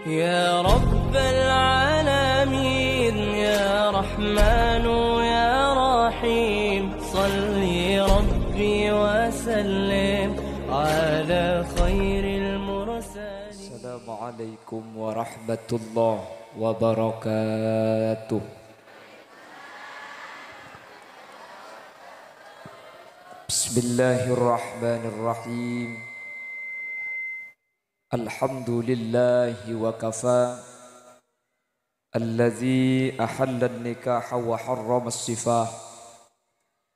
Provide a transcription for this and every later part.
يا رب العالمين يا رحمن يا رحيم صل ربي وسلم على خير المرسلين. السلام عليكم ورحمة الله وبركاته. بسم الله الرحمن الرحيم. الحمد لله وكفى الذي أحل النكاح وحرم الصفاح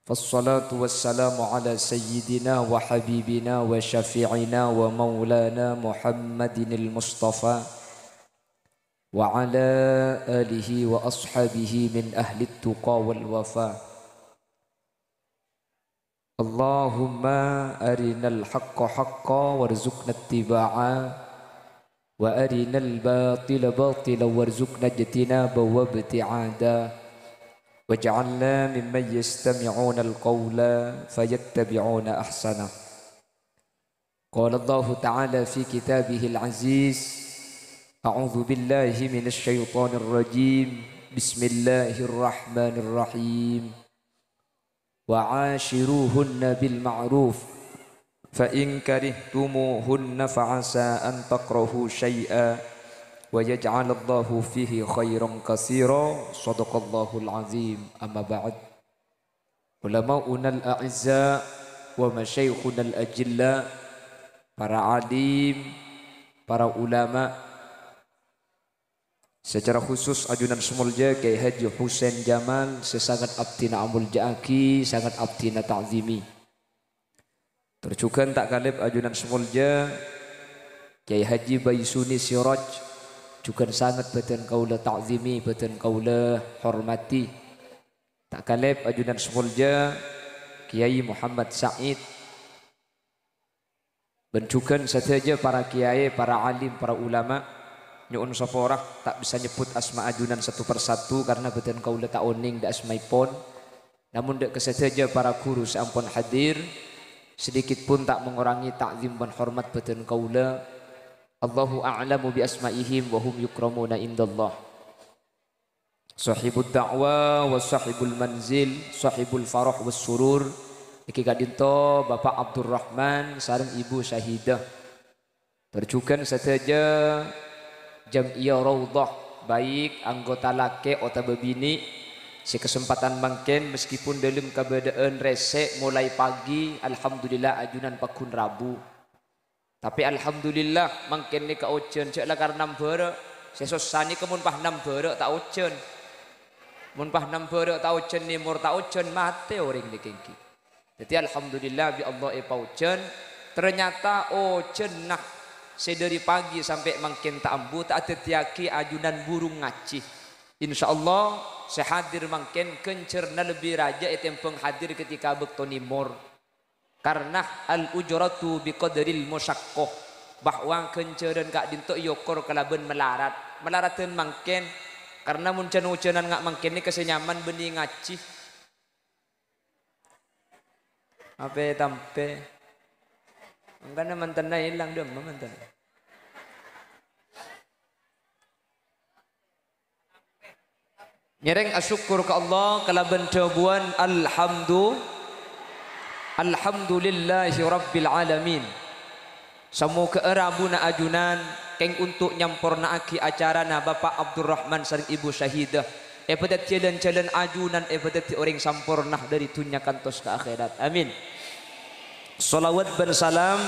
فالصلاة والسلام على سيدنا وحبيبنا وشفيعنا ومولانا محمد المصطفى وعلى آله وأصحابه من أهل التقى والوفاء. اللهم أرنا الحق حقا وارزقنا اتباعه وأرنا الباطل باطلا وارزقنا اجتنابه وابتعاده واجعلنا ممن يستمعون القول فيتبعون أحسنه. قال الله تعالى في كتابه العزيز: أعوذ بالله من الشيطان الرجيم بسم الله الرحمن الرحيم وعاشروهن بالمعروف فإن كرهتموهن فعسى أن تكرهوا شيئا ويجعل الله فيه خيرا كثيرا. صدق الله العظيم. أما بعد، علماؤنا الأعزاء ومشايخنا الأجلاء, para alim, para ulama, secara khusus ajunan semulja Kiai Haji Husain Jamal sesangat abdina amul jaaki, sangat abdina ta'zimi. Terjukan tak kalib ajunan semulja Kiai Haji Baisuni Siraj, juga sangat beten kaula ta'zimi, beten kaula hormati. Tak kalib ajunan semulja Kiai Muhammad Said, bencukan saja para kiai, para alim, para ulama. Nyuun saporah tak bisa nyebut asma ajunan satu persatu karena beten kaula tak oning da asmaipun. Namun dek kesedaja para guru seampun hadir, sedikit pun tak mengurangi takzim dan hormat beten kaula. Allahu a'lamu bi asmaihim wa hum yukramuna indallah. Sahibud da'wa wa sahibul manzil, sahibul farah was surur. Iki kadinto Bapak Abdurrahman sareng Ibu Syahidah. Terjukan saja Jam'iyah Raudhah, baik anggota laki atau bebini, si kesempatan mangken meskipun dalam keadaan resek mulai pagi, alhamdulillah ajunan pakun Rabu. Tapi alhamdulillah mangken ni ka ocean cek lah karena bere, sesosani kemun pah nam bere tak ocean, mun pah nam bere tak ocean ni mur tak ocean mate orang ni kengki. Jadi alhamdulillah bi Allah pa ocean, ternyata ocean nah sedari pagi sampai makin tak ambu tak ada tiaki ajunan burung ngaci. InsyaAllah saya hadir makin kencerna lebih raja itu yang penghadir ketika bekto nimur. Karena al-ujratu biqadril musyaqqah, bahwa kenceran kak dinto yokor kalaben melarat. Melaratan makin karena muncen-muncenan ngak makin ni kesenyaman benih ngaci. Apa tampe? Enggak na mantan na hilang dia mantan. Nyereng asyukur ke Allah kalaban jawaban alhamdulillahi rabbil alamin. Samu ke erabuna ajunan keng untuk nyamporna aki acara na Bapak Abdurrahman sareng Ibu Syahidah. Epadat jalan-jalan ajunan epadat orang sampurnah dari dunia kantos ke akhirat. Amin. Salawat dan salam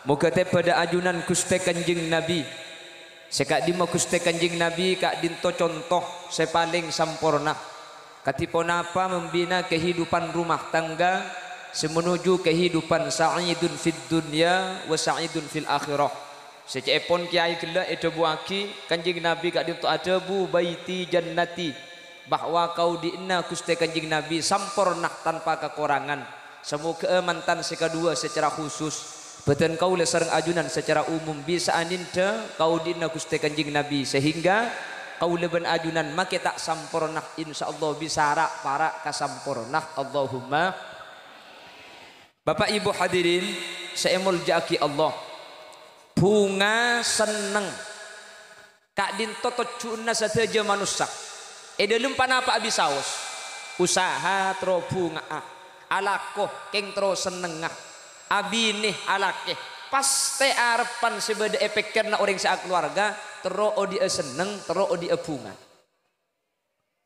muka pada ajunan Gusti Kanjeng Nabi. Sekak di Gusti Kanjeng Nabi kak dinto contoh sepaling sampurna. Katipun apa membina kehidupan rumah tangga semenuju kehidupan sa'idun fid dunya wa sa'idun fil akhirah. Secepon kiai kela itu buaki Kanjeng Nabi kak dinto adabu baiti jannati, bahwa kau diinna Gusti Kanjeng Nabi sampurna tanpa kekurangan. Semoga mantan sekadua secara khusus beten kau lesareng ajunan secara umum bisa aninta kau dina Gusti Kanjeng Nabi sehingga kau leben ajunan make tak sampurnah insyaallah bisa rak para kasampurnah. Allahumma. Bapak Ibu hadirin saya muljaki Allah, bunga seneng kak dinto tocuna sateja manusia dalam panapa abisaos usaha tro bunga alakoh keng tro senengah abine alake pasti arepan sebeda efek karena orang sa keluarga tro odi seneng tro odi bunga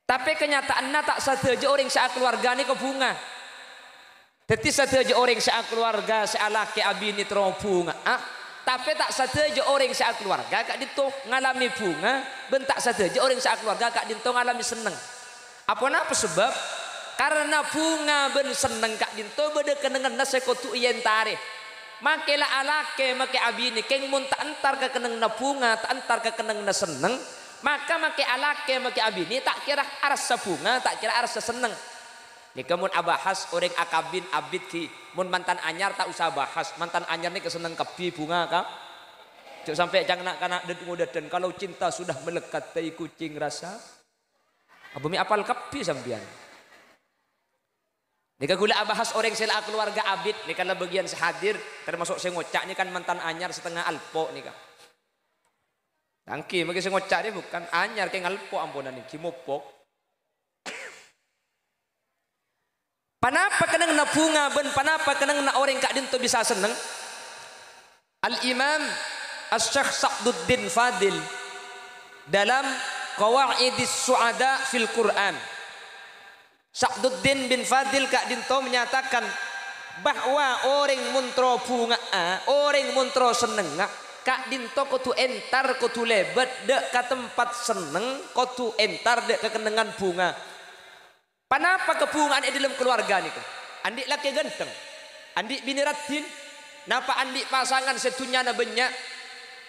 tapi kenyataannya tak sateja orang sa keluarga ni ke bunga jadi sateja orang sa keluarga sa alake abine tro bunga tapi tak sateja orang sa keluarga kak dito ngalami bunga bentak sateja orang sa keluarga kak dito ngalami seneng apa sebab karena bunga ben seneng kak dito beda kenengan na sekotu iyentare makela alake make abini keng mun tak antar ke keneng na bunga tak antar ke keneng na seneng maka make alake make abini tak kira arsa bunga tak kira arsa seneng ni kemun abahas orang akabin abid ki mun mantan anyar tak usah bahas mantan anyar ni keseneng kepi bunga kak cuk sampai jangan nak dan kalau cinta sudah melekat tai kucing rasa abumi apal kepi sampean ni gula abahas orang sela keluarga abid ni kan bagian sehadir termasuk saya ngocak ni kan mantan anyar setengah alpo ni kak tangki magi saya ngocak dia bukan anyar kayak alpo ampunan ni kimopok panapa kenang na bunga ben panapa kenang na orang kak dinto bisa seneng Al-Imam Asy-Syaikh Sa'duddin Fadil dalam Qawaidis Su'ada fil Quran Sa'duddin bin Fadil kak dinto menyatakan bahwa orang muntro bunga orang muntro seneng kak dinto kutu entar kutu lebet dek ke tempat seneng kutu entar dek kekenangan bunga panapa kebungaan di dalam keluarga ni kan andik laki ganteng andik bini ratin napa andik pasangan setunya na banyak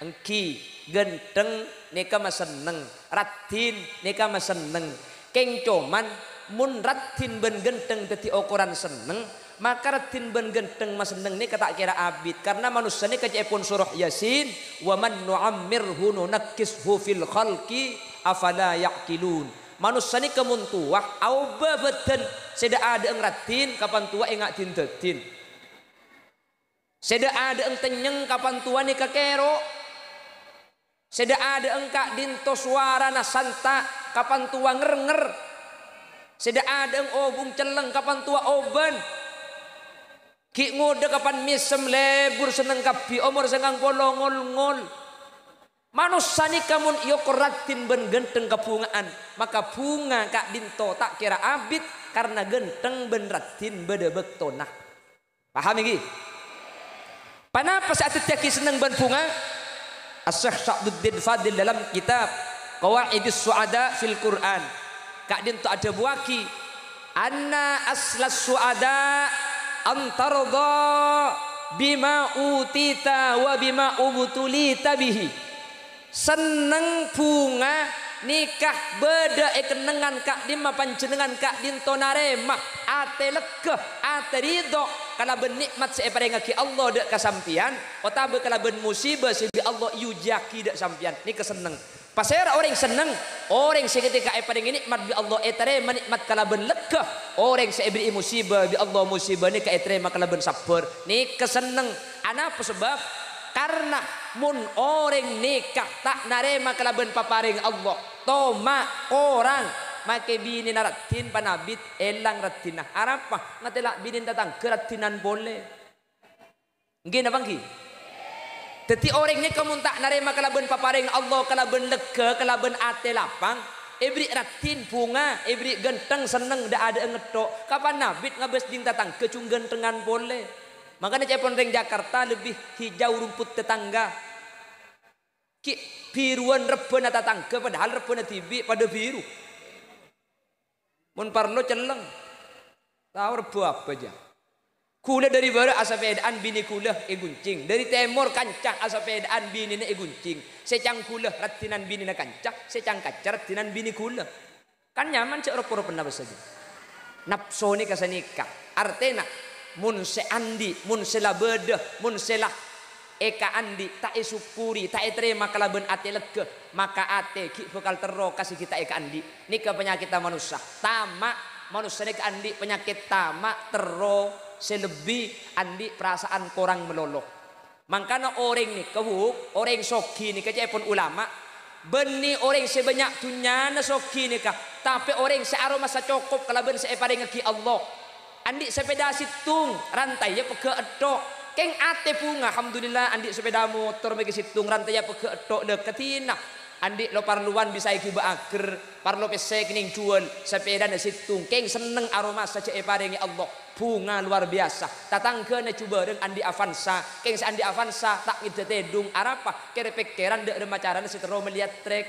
engki ganteng neka mas seneng ratin neka mas seneng keng coman mun ratin ben ganteng teti ukuran seneng maka ratin ben ganteng mas seneng ni kata kira abid karena manusia ni kacepun surah Yasin wa man nu'ammirhu nunakkishu fil khalqi afala yaqilun manusia ni kemun tua au babatan seda ada eng ratin kapan tua engak tintetin seda ada eng tenyeng kapan tua ni kakero seda ada eng kak dinto suara na santa kapan tua nger seda ada eng obung celeng kapan tua oban ki ngode kapan misem lebur seneng kapi omor sengang polongol-ngol manusia ni kamun iyo koratin ben genteng kebungaan maka bunga kak dinto tak kira abid karena genteng ben ratin beda betona paham ini panapa saat tiaki seneng ben bunga Asy-Syaikh Sa'duddin Fadil dalam kitab Qawaidis Su'ada fil Quran kak dinto ada buaki anna aslas su'ada antarda bima utita wa bima ubtulita bihi seneng bunga nikah beda kenengan kak dima panjenengan kak dinto narema ate legeh ate ridho kala ben nikmat separengaki Allah dek kasampian otabe kala ben musibah sebi Allah yujaki dek sampian ni keseneng pasera orang seneng orang seketika pareng nikmat bi Allah etarema nikmat kala ben legeh orang sebri musibah bi Allah musibah ni ka etarema kala ben sabar ni keseneng ana apa sebab karena mun orang nikah tak narema kalaban paparing Allah toma orang make bini naratin panabit elang ratina arapa ngatela bini datang keratinan boleh nggih napa nggih dadi orang ni kamun tak narema kalaban paparing Allah kalaban lega kalaban ate lapang ibri ratin bunga ibri genteng seneng dak ada ngetok kapan nabit ngabes ding datang kecung gentengan boleh makanya cepon ring Jakarta lebih hijau rumput tetangga ki biruan rebana tetangga padahal rebana tibi pada biru mun parlo celeng tahu rebu apa aja kula dari barat asapedaan bini kula guncing dari timur kancah asapedaan bini ne guncing secang kula ratinan bini na kancah secang kacar ratinan bini kula kan nyaman cek ropo-ropo napa saja nafsu ni kasanika artena mun se andi mun se labede mun se lah eka andi tak syukuri tak terima kalaben ate lega maka ate ki bakal tero kasih kita eka andi nika penyakit manusia tamak manusia nika andi penyakit tamak tero selebih andi perasaan korang meloloh mangkana orang ni kehuk orang soki ni kecepon ulama Beni orang sebanyak tunya nasoki nikah. Tapi orang searoma sa cukup kalaban sa paring ngaki Allah. Andi sepeda situng rantai ya peke etok. Keng ate punga alhamdulillah andi sepeda motor bagi situng rantai ya peke etok deketina. Andi lo parluan bisa iki baaker parlo pese kening jual sepeda na situng. Keng seneng aroma sa paring Allah. Bunga luar biasa. Tatangkeun coba reung Andi Avanza. Keng sa Andi Avanza tak ngidetedung arapa kere pekeran dek remacarana sitero melihat trek.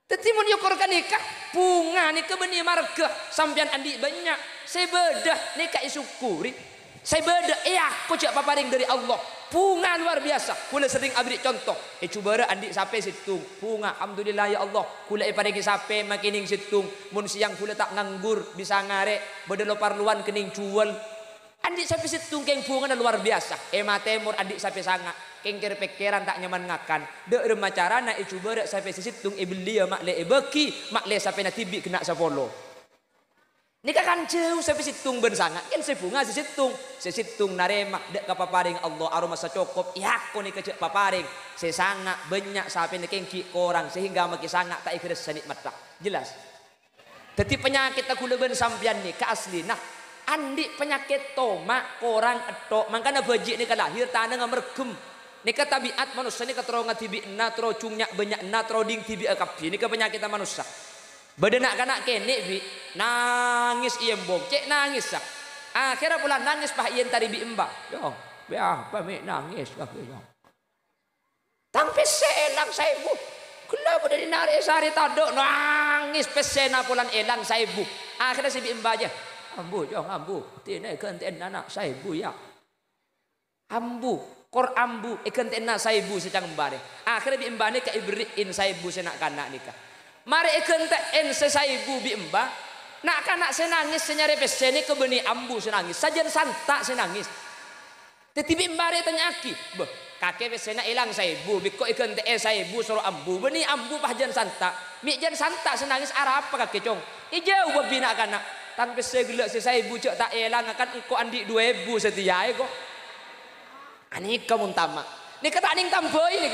Tetimun yukur nikah bunga nikah benih marga sampean Andi banyak saya bedah nikah isyukuri saya bedah aku cak paparing dari Allah bunga luar biasa kula sering abri contoh coba Andi sampai situng bunga alhamdulillah ya Allah kula paringi sampai makining situng mun siang kula tak nganggur bisa ngarek bedelo parluan kening jual Andi sampai situng keng bunga luar biasa temur Andi sampai sanga keng kira pekeran tak nyaman ngakan dek remacara na coba dek sampai situng belia makle beki makle sampai na tibi kena sapolo nikah kan jauh sampai situng ben sangat kan sebunga situng narema dek kapaparing Allah aroma sa cukup ya ko nikah cek paparing sesanga banyak sampai nekengki korang sehingga maki sangat tak ikhlas sanikmat tak jelas dadi penyakit aku leben sampean ni ka asli nah Andi penyakit tomak korang etok mangkana baji ni lahir tanah ngamergem nika tabiat manusia nika tro ngatibi na tro cungnya banyak na tro ding tibi akapi nika penyakit manusia badenak kana kene bi nangis iya mbok cek nangis sak akhirnya pula nangis pah ien tari bi emba yo be apa mi nangis lah yo tang peselang saibu kula bodo dinare sari tado nangis pesena pulan elang saibu akhirnya si bi emba aja ambu yo ambu tine kenten anak saibu ya ambu kor ambu ikan tena saibu secang bare akhirnya bi embane ka ibriin saibu senak kanak nikah mari ikan ten saibu bi emba nak kanak senangis senyare pesene ke beni ambu senangis sajen santak senangis tetibi embare tanyaki beh kakek pesena ilang saibu bi ko ikan te saibu suruh ambu beni ambu pahjan santak mi jan santak senangis arah apa kakek cong ijau babina kanak tanpa segala saibu cok tak elang akan engko andi 2000 setiae kok ani kamu tama ni kata ning tamboi ni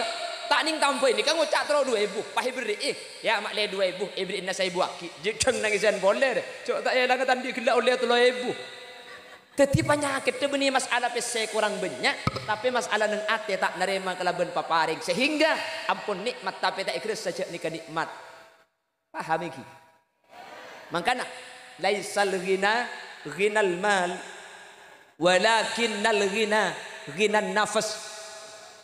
tak ning tamboi ni kamu cak tro 2000 pah ibri ya mak le 2000 ibri inna saya buaki jeng nangisan boleh cok tak elang tandi gelak oleh 3000 teti penyakit tu benih masalah pese kurang banyak tapi masalah nang ate tak nerima kelaban paparing sehingga ampun nikmat tapi tak ikhlas saja nikah nikmat paham iki makana laisal ghina ghinal mal walakinnal ghina ghinan nafas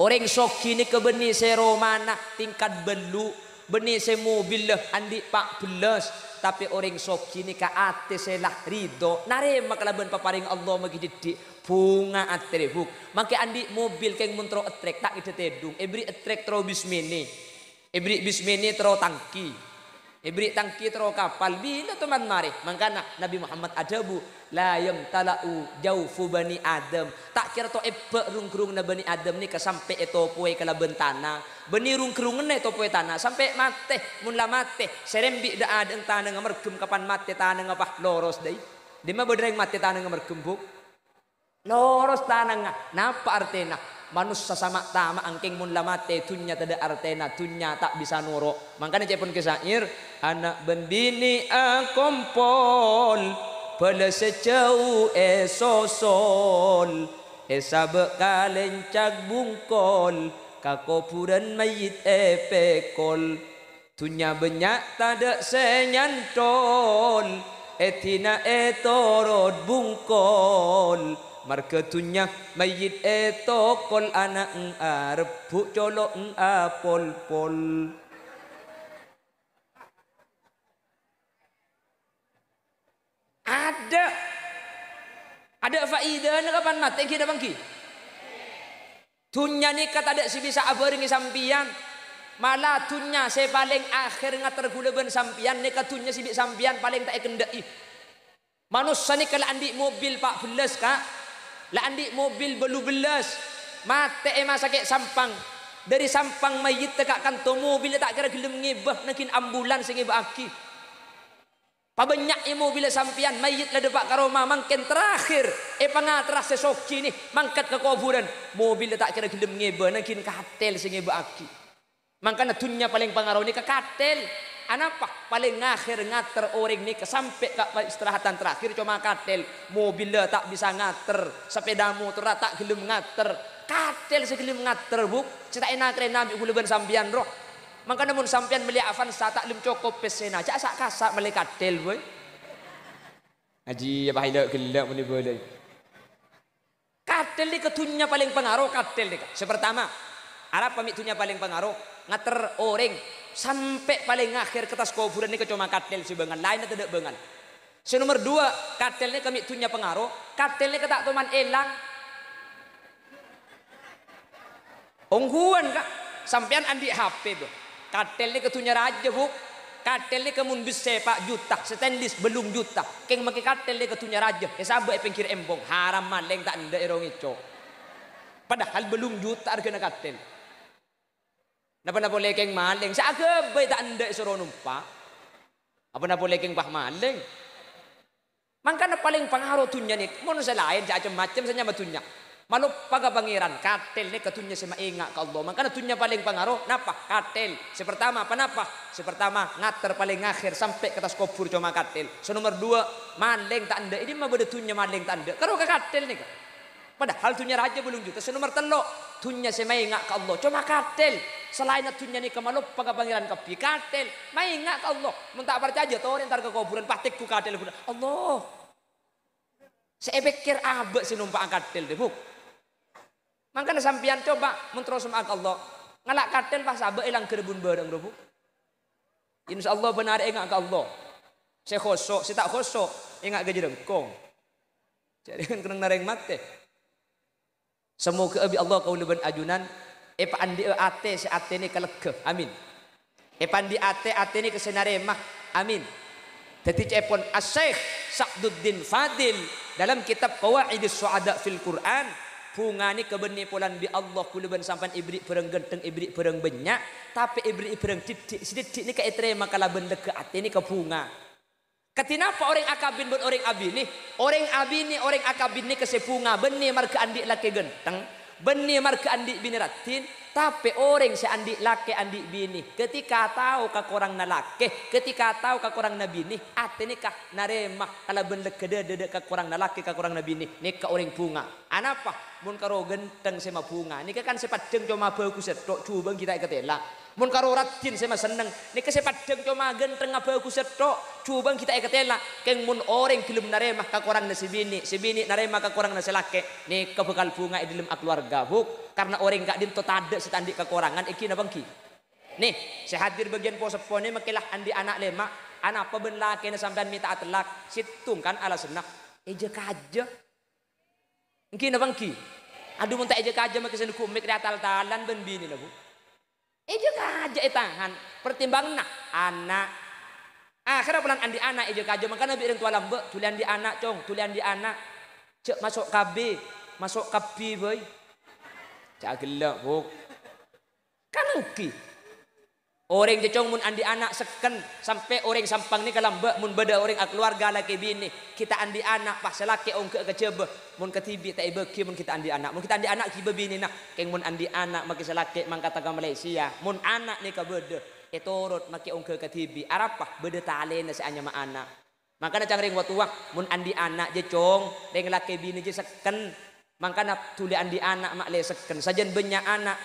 orang soki ni ke beni seromana tingkat belu beni se mobil lah andi 14 tapi orang soki ni ka ate selah ridho narema kalaban paparing Allah magi didik bunga atrehuk mangke andi mobil keng muntro etrek tak idetedung ebri etrek tro bismene ebri bismene tro tangki ibri tangki tro kapal bila teman mari mangkana Nabi Muhammad adabu la yamtalau jaufu bani Adam tak kira to ebe rung-rung na bani Adam ni sampai eto poe kala bentana bani rung-rungen eto poe tanah sampai mate mun la mate serembi da adeng tanah ngamergem kapan mate tanah ngapah loros deui di ma bedreng mate tanah ngamergem buk loros tanah napa artena manusia sama tama angking mun lamate tunya tada artena tunya tak bisa nuro makanya cepun kesair anak bendini akompol pada sejauh esosol esabe kalencak bungkol kakopuran mayit epekol tunya banyak tada senyantol etina etorod bungkol marketunya mayit etokol anak arep bu colok apol pol ada faidah kapan mati kita bangki tunya ni kata ada si bisa abering sampian malah tunya saya paling akhir ngater guleban sampian ni katunya si sampian paling tak kendai manusia ni kalau andi mobil 14 kak lah andi mobil belu belas mate masa kek sampang dari sampang mayit tekak kanto mobil tak kira gelem ngibah nakin ambulans ngibah aki Pabanyak imo bila sampian mayit la depak karoma mangken terakhir pangatras sesoki ni mangkat ke kuburan mobil tak kira gelem ngebe nangkin katel sing ngebe aki mangkana tunya paling pengaruh ni ke katel anapa paling akhir ngater orang ni sampai ke istirahatan terakhir cuma katel mobil tak bisa ngater sepeda motor tak gelem ngater katel segelem ngater buk cita enak rena ambil huluban sampian roh maka namun sampean melihat Avanza tak lem cukup pesena cak sak kasak meli katel boy haji apa hilak gelak meni boleh katel ni ketunya paling pengaruh katel ni sepertama Arab pamitunya paling pengaruh ngater orang sampai paling akhir kertas kuburan ni cuma katel sebengan lain tidak bengan nomor 2 katel ni kami tunya pengaruh katel ni ketak tuman elang ongguan kak sampean andi HP boh katel ni ketunya raja buk katel ni kemun bis sepak juta stainless belum juta keng make katel ni ketunya raja sabe pengkir embong haram maleng tak ndak erong ico padahal belum juta kena katel napa boleh keng maleng saage be tak ndak suruh numpak apa boleh keng bah maleng mangkana paling pengaruh tunya ni mun selain macam-macam saja matunya malu paga pangeran katel ni ketunya sama ingat ke Allah makanya tunya paling pengaruh napa katel sepertama apa napa sepertama ngater paling akhir sampai ke atas kubur cuma katel nomor 2 maleng tak anda ini mah beda tunya maleng tak anda karo ke katel ni padahal tunya raja belum juta nomor 3 tunya sama ingat ke Allah cuma katel selain tunya ni kemalu paga pangeran kapi katel mai ingat ke Allah mun tak percaya to entar ke kuburan patik ku katel Allah saya pikir abek si numpak katel deh buk makanya sampian coba mentros sama Allah ngalak katel pas abe ilang kerebun bareng robu insyaallah benar ingat ke Allah saya khosok saya tak khosok ingat gaji rengkong jadi kan kena nareng mate semoga abi Allah kau leban ajunan pandi ate si ate ni kelegeh amin pandi ate ni kesenaremah amin jadi cepon Asy-Syaikh Sa'duddin Fadil dalam kitab Qawaidus Su'ada fil Quran bungani kebeni polan bi Allah kuluban sampan ibrik pereng genteng ibrik pereng banyak tapi ibrik pereng titik sidik ni ka etre makala benda ke ati ni ke bunga katinapa orang akabin buat orang abi ni orang akabin ni ke sepunga beni marga andik laki genteng beni marga andik bini ratin tapi orang seandik laki andik bini ketika tahu ka korang na laki ketika tahu ka korang na bini ati ni kah narema kala benda kede ka korang na laki ka korang na bini ni ka orang bunga anapa mun karo genteng sema bunga ni kan sepadeng cuma bagus setok cubang kita iketela mun karo ratin sema seneng ni ke sepadeng cuma genteng bagus setok cubang kita iketela keng mun orang gelem narema ka korang na si bini narema ka korang na selake ni ka bekal bunga di dalam keluarga buk karena orang gak dinto tade setandik kekurangan iki na bangki nih saya hadir bagian posepone makilah andi anak lema anak apa ben laki na sampean minta telak situng kan ala senak eja kaja iki na bangki aduh mun tak eja kaja makisen ku mik tal-talan ben bini na bu eja kaja tahan pertimbangna anak akhirnya pulang andi anak eja kaja makana bi orang tua lambe tulian di anak cong tulian di anak cek masuk KB masuk kapi boy cak gelak buk kan uki orang jecong mun andi anak seken sampai orang sampang ni kalambak mun beda orang keluarga laki bini kita andi anak pas laki ongke kecebe mun ketibi tak ibeki mun kita andi anak mun kita andi anak kibe bini nak keng mun andi anak maki selaki mangkata ka Malaysia mun anak ni ka bede etorot maki ongke ketibi arapah bede talena si anya ma anak makana cangring watu mun andi anak jecong reng laki bini je seken makanya tulian di anak mak le seken sajen banyak anak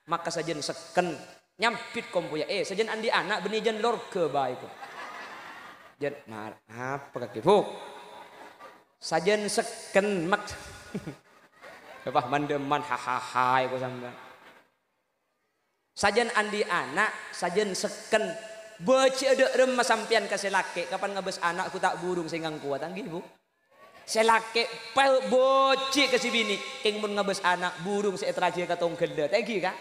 maka sajen seken nyampit kompuya sajen andi anak benih jen lor ke baik jen apa kaki buk sajen seken mak apa mandeman hahaha aku sampai sajen andi anak sajen seken beci ada remah sampian kasih laki kapan ngabes anak aku tak burung sehingga kuat anggi bu selake boci ke si bini keng mun ngabes anak burung seetraje ka tong gede tegi ka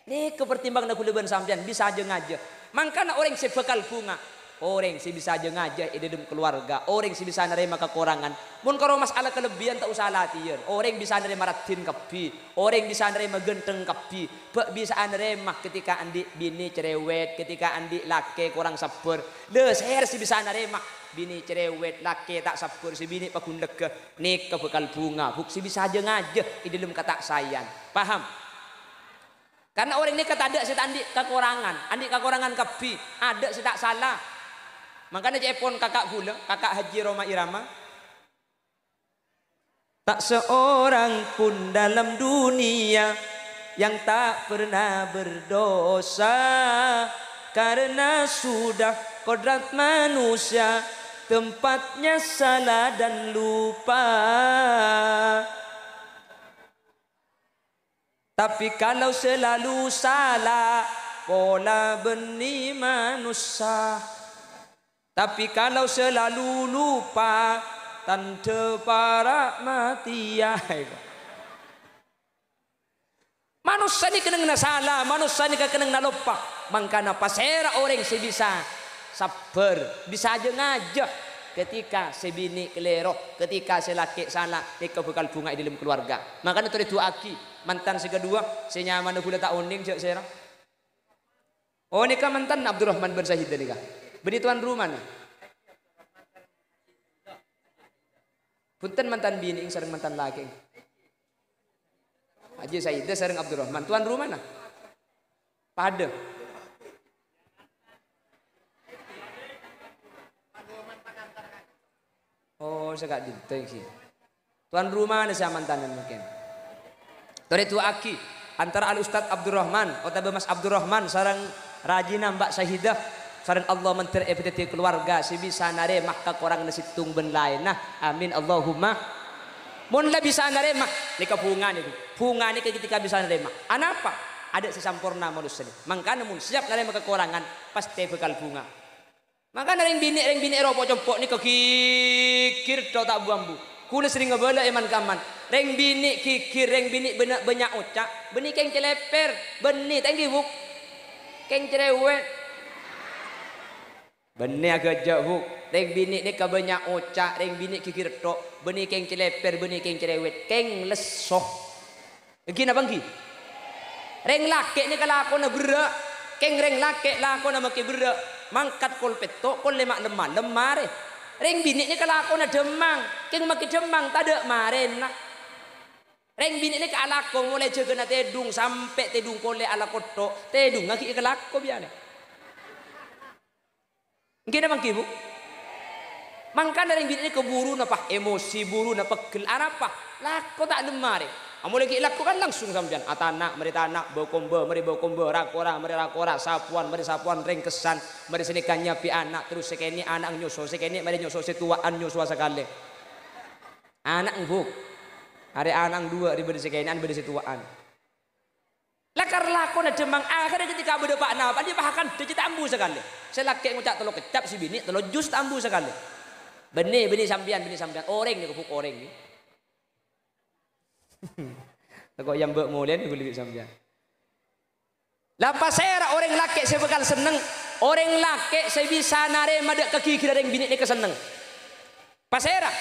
ni kepertimbang na kuleban sampean bisa aja ngaja mangkana orang sebekal bunga Orang si bisa aja ngajak di dalam keluarga. Orang si bisa nerima kekurangan. Mun kalau masalah kelebihan tak usah latihan. Orang bisa nerima ratin kapi. Orang bisa nerima genteng kapi. Bisa nerima ketika andi bini cerewet, ketika andi laki kurang sabar. Leher si bisa nerima bini cerewet, laki tak sabar, si bini pakundek ke nik ke bekal bunga. Buk si bisa aja ngajak di dalam kata sayang. Paham? Karena orang ini kata ada si andi kekurangan kapi, ada si tak salah. Makanya cepon kakak gula, kakak Haji Roma Irama. Tak seorang pun dalam dunia yang tak pernah berdosa, karena sudah kodrat manusia tempatnya salah dan lupa. Tapi kalau selalu salah, pola benih manusia. Tapi kalau selalu lupa, tanda para mati ya. Manusia ni kena salah, manusia ni kena lupa. Mangkana pasera orang si bisa sabar, bisa aja ngajak ketika si bini kelero, ketika si laki salah, mereka bekal bunga di dalam keluarga. Makanya tu aki mantan si kedua, si nyaman gula tak uning cak serang. Oh nikah mantan Abdurrahman bin Syahid nikah. Beni tuan rumah nih. Punten mantan bini sering mantan laki. Haji Sayyidah sering Abdurrahman. Tuan rumah nah. Pada. Oh saya gak dintai sih. Tuan rumah nih saya mantanan mungkin. Tadi tu aki antara al Ustad Abdurrahman, atau Mas Abdurrahman sarang rajina Mbak Syahidah. Sarang Allah menteri epideti keluarga si bisa naremah ka korang nasitung ben lain nah amin Allahumma mun la bisa naremah ni bunga ni bunga ni ketika bisa naremah anapa ada sesampurna manusia ni mangkana mun siap naremah kekurangan pasti bekal bunga mangkana ring bini ropo compok ni kikir do tak buambu kula sering ngebala eman kaman ring bini kikir ring bini banyak ucak beni keng celeper beni tanggi buk keng cerewet benih agak jauh, reng bini ni kebanyak ocak, reng bini kikir tok, benih keng celeper, benih keng cerewet, keng lesoh. Begini apa lagi? Reng laki ni kalau aku nak berak, keng reng laki lah aku nak makin berak, mangkat kol petok, kol lemak lemah, reng bini ni kalau aku nak demang, keng makin demang, tak ada maren nak. Reng bini ni kalau aku mulai jaga nak tedung sampai tedung kole ala kotok, tedung ngaki kalau aku biar. Gini bang ibu, mangkan dari bini keburu napa emosi buru napa pegel apa? Lako tak lemah deh. Amu lagi laku kan langsung sampean. Atanak, meri tanak, bau kombo, rakora, meri rakora, sapuan, ring kesan, meri senikannya pi anak terus sekeni anak nyusul, sekeni meri nyusul setuaan nyusul sekali. Anak buk, ada anak dua di beri sekeni, beri setuaan. Lakar lakon ada demang akhirnya ketika berdepak napa dia bahkan dia tambu sekali. Selaki ngucap telo kecap si bini telo jus tambu sekali. Benih sampian orang ni kepuk orang ni. Kok yang mbak molen ni boleh sampian. Lepas saya orang laki saya bakal seneng. Orang laki saya bisa narema dek kekikir orang bini ni keseneng. Pas saya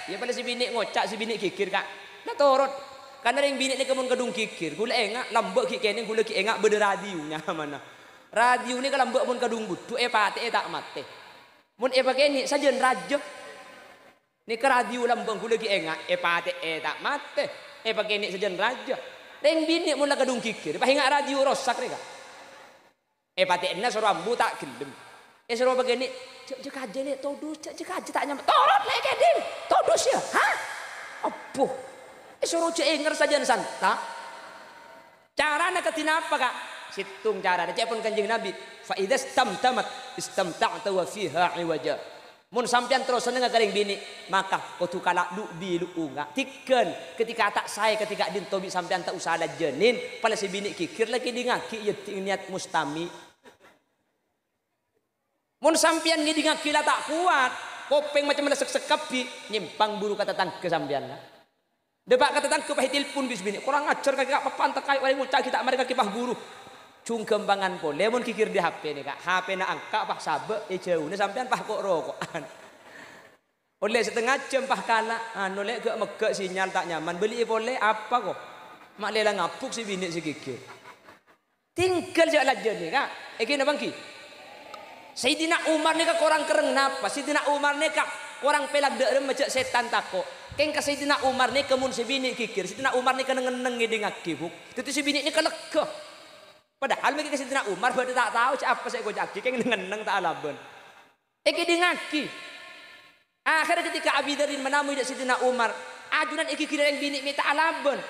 ya pada si bini ngocak si bini kikir kak. Nah torot. Karena yang bini ni kemun kedung kikir, gula engak lambek kikir ni gula engak berde radionya mana? Radio ni kalau lambek mun kedung butuh pate tak mate. Mun pakai ni saja raja. Ni ke radio lambek gula engak pate tak mate. Pakai ni saja raja. Yang bini mun kedung kikir, pahingat radio rosak ni kak. Pate na suruh ambu tak gelem. Suruh pakai ni, cek aja ni todus, cek aja tak nyampe. Torot lagi keding, todus ya, hah? Apuh. Suruh cenger saja santa. Caranya ketina apa kak? Situng cara. Cek pun kanjeng Nabi. Fa idza istamta'ta wa fiha iwaja. Mun sampean terus seneng kering bini, maka kudu kalak lu bi lu unga. Tiken ketika tak saya ketika din tobi sampean tak usah ada jenin, pala si bini kikir lagi di ngaki ya niat mustami. Mun sampean ngidi ngaki lah tak kuat, kopeng macam mana sek-sekapi nyimpang buru kata tang ke sampean lah. Depak kata tang ke pahi telepon bis bini. Kurang ajar kaki kak papan tak kayak orang ngucak kita mereka kipah guru. cungkembangan pole mun kikir di HP ni kak. HP na angka pah sabe jauh ni sampean pah kok rokokan. Oleh setengah jam pah kala anu lek gak megak sinyal tak nyaman beli pole apa kok. Mak lela ngapuk si bini si kikir. Tinggal jak lajen ni kak. Iki napa ki? Sayyidina Umar ni kak orang kereng napa? Sayyidina Umar ni kak orang pelag deurem macam setan takok. Keng ka Sayyidina Umar ni kemun si bini kikir. Sayyidina Umar ni keneng-neng ngiding akibuk. Itu si bini ni kelekeh. Padahal mereka Sayyidina Umar pada tak tahu apa saya kocak keng nengeneng tak alaban. Iki dingaki. Akhirnya ketika Abi Darin menemui Sayyidina Umar, ajunan iki kira yang bini minta alaban.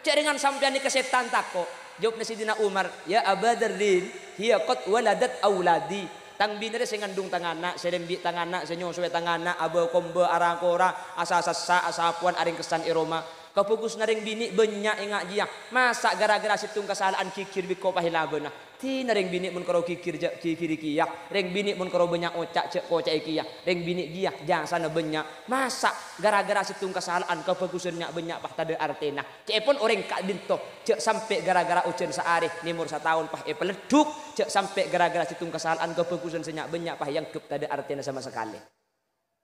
Cek dengan sampean ni ke setan takok. Jawab Sayyidina Umar, ya Abu Darin, hiya qad waladat auladi. Tang bini sing ngandung tangana, serembi tangana, senyusuwe tangana, abe kombe arangkora, asa sasa asapuan aring kesan iroma. Kapugus naring bini banyak ingak jiang. Masa gara-gara situng kesalahan kikir biko pahilabeuna. Ti naring bini mun karo kikir jak kikir kiyak. Reng bini mun karo banyak ocak cek kocak kiyak. Reng bini giyak jangsana banyak. Masa gara-gara situng kesalahan kapugusan nyak banyak pah tade artena. Cek pun orang kak dinto cek sampai gara-gara ucen saari nimur setahun pah peleduk. Cek sampai gara-gara situng kesalahan kapugusan senyak banyak pah yang kep tade artena sama sekali.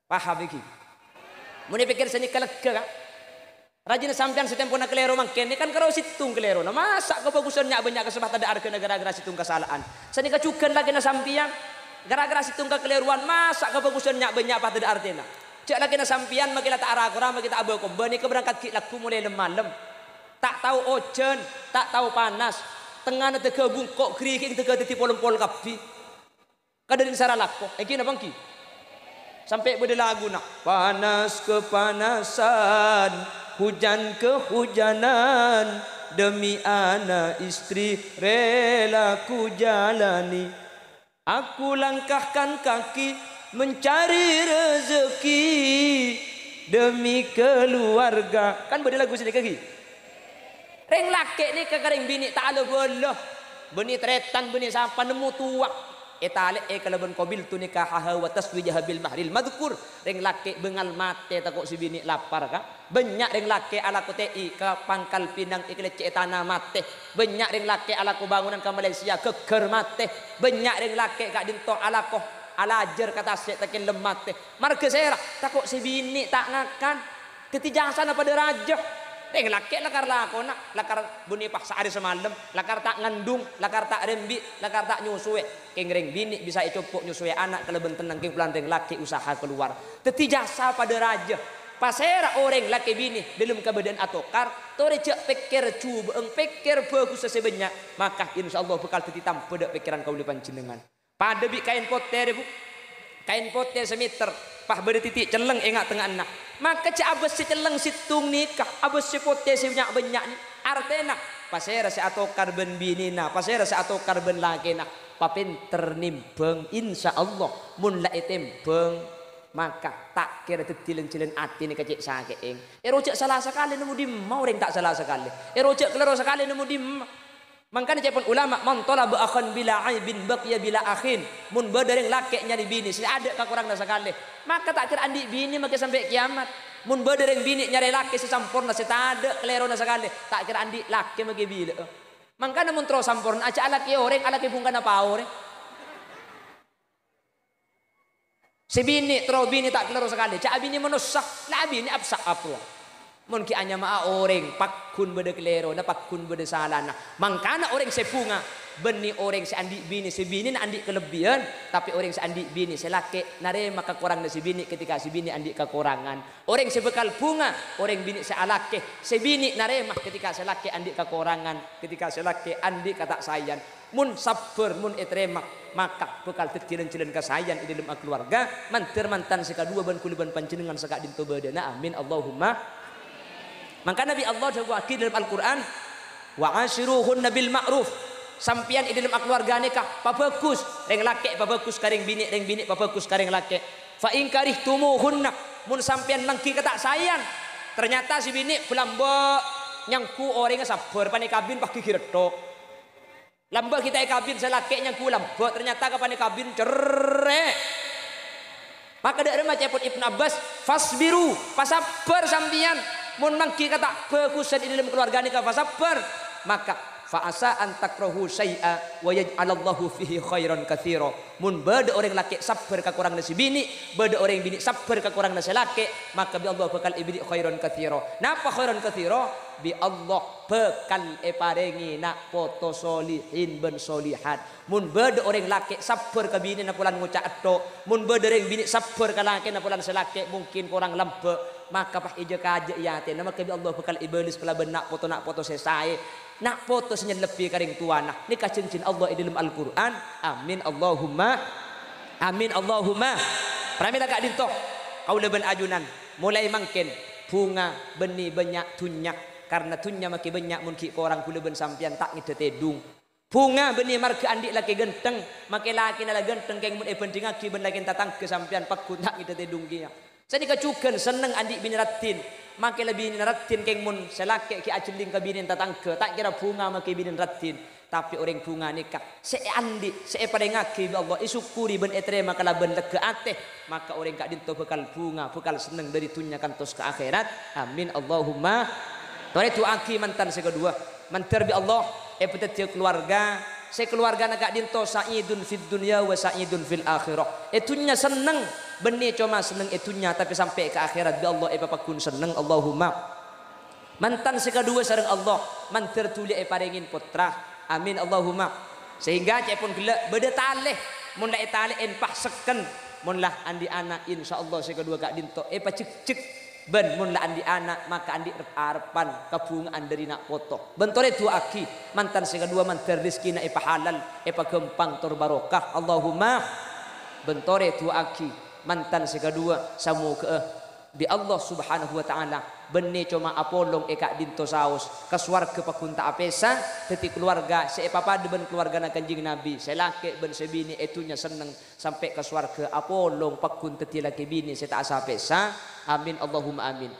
Paham iki? Mun pikir seni kelega kak. Rajin sampean setempo na kelero mangken ni kan karo situng kelero na masa kebagusannya banyak kesempatan ada arke gara-gara situng kesalahan sani kacukan lagi na sampean gara-gara situng kekeliruan masa kebagusannya banyak pada ada artena cek lagi na sampean makila tak aragora makita abo ko bani keberangkat ki laku mulai malam tak tahu ojen tak tahu panas tengah na tege bungkok kriking tege titi polong-pol kapi kadarin sara lakko iki na bangki sampai bede lagu nak panas kepanasan hujan kehujanan demi anak istri rela ku jalani aku langkahkan kaki mencari rezeki demi keluarga kan beda lagu sedikit lagi reng laki ni kekaring bini tak ada boloh beni tretan beni sampan nemu tuak etale kalaban qabil tu nikahaha wa taswijah bil mahril madhkur reng laki bengal mate takok si bini lapar ka banyak reng laki ala ko TI ke Pangkal Pinang iklece tanah mate banyak reng laki ala ko bangunan ke Malaysia geger mate banyak reng laki kak dinto ala ko alajer kata sek takin lemate marga sera takok si bini tak ngakan ketijangsan apa deraja reng laki lakar lakona lakar buni pas sehari semalam lakar tak ngandung lakar tak rembi lakar tak nyusue keng reng bini bisa icopok nyusue anak keleben tenang keng pulang reng laki usaha keluar tetijasa pada raja pasera orang laki bini dalam kebadan atokar tore cek pikir cuba pikir bagus sesebanyak maka insyaallah bekal tetitam pada pikiran kau depan jenengan pada bi kain poter bu kain poter semeter pah berde titik celeng enggak tengah anak maka cak abes si celeng situng nikah abes si poter si banyak ni artena pasera si atokar ben binina pasera si atokar ben lakena papinter nimbang insyaallah mun la itembang maka tak kira tetilen-tilen ati ni kecik sakeeng erojek salah sekali nemu di mau ring tak salah sekali erojek kelero sekali nemu di mangkane cepon ulama man talaba akhan bila aibin baqiya bila akhin mun badereng laki nyari bini si ada ka kurang sekali maka tak kira andi bini make sampai kiamat mun badereng bini nyari laki sesampurna si tada kelero sekali tak kira andi laki make bila mangkane mun terus sampurna aja laki orang alaki bungkana paore si bini terus bini tak kelero sekali cak bini menusah lah bini absak apa mun ki anya maa orang pakun bede kelero na pakun bede salana mangkana orang sepunga beni orang si andi bini si bini na andi kelebihan tapi orang si andi bini si laki narema kekurangan si bini ketika si bini andi kekurangan orang si bekal bunga orang bini si alake si bini narema ketika si laki andi kekurangan ketika si laki andi kata sayang mun sabar mun etrema maka bekal tercilen-cilen kesayan di dalam keluarga mantir mantan sekadua ban kuliban panjenengan sekak dinto badana amin Allahumma. Maka Nabi Allah jawab dalam Al-Quran wa ashiruhunna bil ma'ruf sampian di dalam keluarga nikah bagus reng laki bagus karing bini reng bini bagus karing laki fa in karihtumuhunna mun sampian lengki kata sayang ternyata si bini belamba nyangku orangnya sabar pane kabin pak gigi retok lamba kita kabin selaki nyangku lamba ternyata kapane kabin cerek maka dari macam Ibn Abbas fasbiru pasabar sampian mun mangki kata bagusan di dalam keluarga nikah sabar maka fa asa an takrahu syai'a wa yaj'alallahu fihi khairan katsira. Mun bade orang laki sabar ka kurang nasi bini, bade orang bini sabar ka kurang nasi laki, maka bi Allah bakal ibni khairan katsira. Napa khairan katsira? Bi Allah bakal parengi nak poto solihin ben solihat. Mun bade orang laki sabar ka bini na pulan ngucak atok, mun bade orang bini sabar ka laki na pulan selaki mungkin kurang lempe, maka pah ija kaje ya teh maka bi Allah bakal iblis kala ben nak poto sesai. Nak foto senyen lebih karing tuana nikah cincin Allah di dalam Al-Quran. Amin Allahumma amin Allahumma. Pramila kak dinto kau leben ajunan mulai mangken bunga beni banyak tunyak karena tunya maki banyak mun ki orang kula ben sampian tak ngide tedung bunga beni marga andik laki genteng maki laki nala genteng keng mun penting aki ben laki tatang ke sampian pakku tak ngide tedung kia. Saya dikacukan seneng andik bini ratin makai lebih bini ratin keng mun selake ki aceling ke bini tatangke tak kira bunga makai bini ratin tapi orang bunga nikah se andi se pada ngaki Allah isukuri ben etrema kala ben lega ateh maka orang kak dinto bekal bunga bekal seneng dari dunia kantos ke akhirat. Amin Allahumma. Tore tu aki mantan sekedua mantar bi Allah petet keluarga saya keluarga nak dinto sa'idun fid dunya wa sa'idun fil akhirah. Itunya seneng benih cuma seneng itunya tapi sampai ke akhirat bi Allah pakun seneng Allahumma. Mantan sekadua sareng Allah mantar tuli paringin putra. Amin Allahumma. Sehingga cek pun gelak beda taleh mun la taleh en pahseken mun lah andi anak insyaallah sekadua kak dinto cek ben mun la andi anak maka andi arepan kabungaan dari nak foto bentore dua aki mantan sekadua mantar rezeki na halal gempang tor barokah Allahumma. Bentore dua aki mantan sekadua samu ke di Allah subhanahu wa ta'ala benih cuma apolong eka dinto saus kaswarga pakunta apesa teti keluarga seepapa ben keluarga na kanjing Nabi selake ben sebini etunya seneng sampai kaswarga apolong pakun teti laki bini seta asa pesa. Amin Allahumma amin.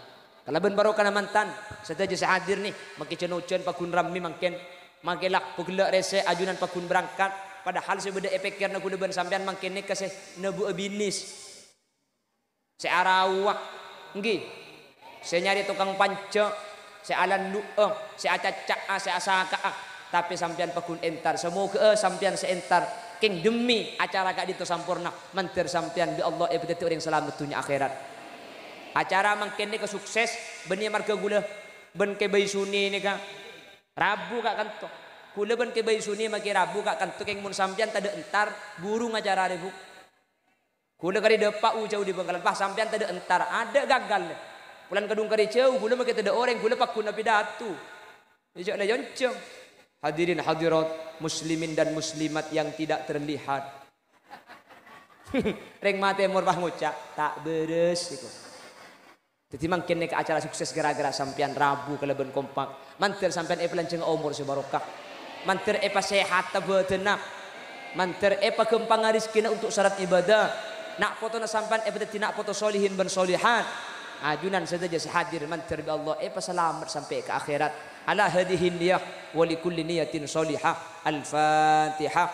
Kalau ben barokah na mantan setaja sehadir nih maki cenucen pakun rammi mangken makelak pugla rese ajunan pakun berangkat padahal sebeda epekir na kuda ben sampean mangken nikah se nebu binis se arawak nggih saya nyari tukang panca saya alan lu'eng saya acacak saya asaka tapi sampean pakun entar semoga sampean seentar king demi acara kak dito sampurna mantir sampean bi Allah betul orang selamat dunia akhirat. Acara mangkene ke sukses benih marga gula ben ke bayi suni ni kak rabu kak kanto gula ben ke bayi suni maki rabu kak kanto king mun sampean tada entar burung acara rebu gula kari depak jauh di Bangkalan bah sampean tada entar ada gagal pulan kadung kari jauh gula maki tada orang gula pakun na pidatu dijak na joncong. Hadirin hadirat muslimin dan muslimat yang tidak terlihat reng mate mur bah ngucak tak beres iku. Jadi mungkin ke acara sukses gara-gara sampean rabu keleben kompak mantir sampean pelanceng umur sebarokah mantir pas sehat tabetenak mantir gempang rezekina untuk syarat ibadah nak foto na sampean berarti nak foto solihin ben solihat ajunan saja sehadir mantir bi Allah pas selamat sampai ke akhirat. Ala hadhihi niyah wa likulli niyatin solihah. Al-Fatihah.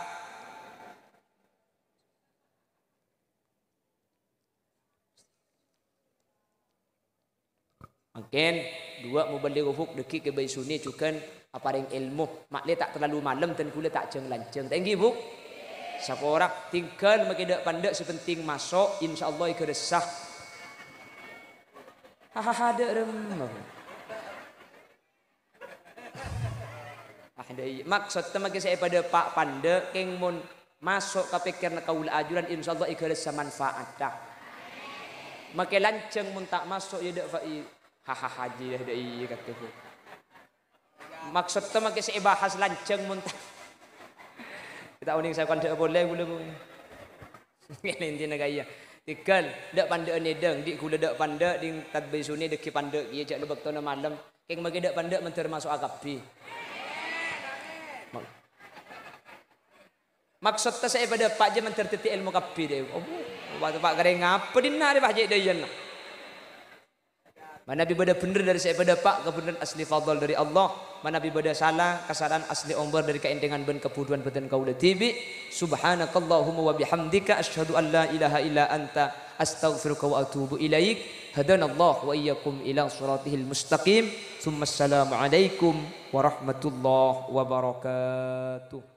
Mungkin dua mubalik ufuk deki ke bayi suni cukan apa yang ilmu makle tak terlalu malam dan kula tak jeng lanceng tenggi buk siapa orang tinggal makin pandek sepenting masuk insyaallah ke resah hahaha ada remah ada maksudnya makin saya pada pak pandek keng mun masuk ke pikir nak kaula ajuran insyaallah ke resah manfaat dah makin lanceng mun tak masuk ya dak fa'i hahaha haji dah iya kata aku. Maksudnya makin saya bahas lanceng muntah. Kita uning saya kan tak boleh belum. Ini intinya gaya. Tikal dak pandek nedeng di kula dak pandek di tadbir suni deki pandek ia cak lebak tona malam. Keng magi dak pandek menter masuk akapi. Maksudnya saya pada pak je menter teti ilmu kapi deh. Oh, pak gareng apa dinna de bah je dayan. Mana bibada bener dari saya pada pak kebenaran asli fadl dari Allah. Mana bibada salah kesalahan asli ombar dari keindengan ben kebuduan beten kaula tibi. Subhanakallahumma wa bihamdika asyhadu an la ilaha illa anta astaghfiruka wa atubu ilaik. hadanallahu wa iyyakum ila siratihil mustaqim. Assalamu alaikum warahmatullahi wabarakatuh.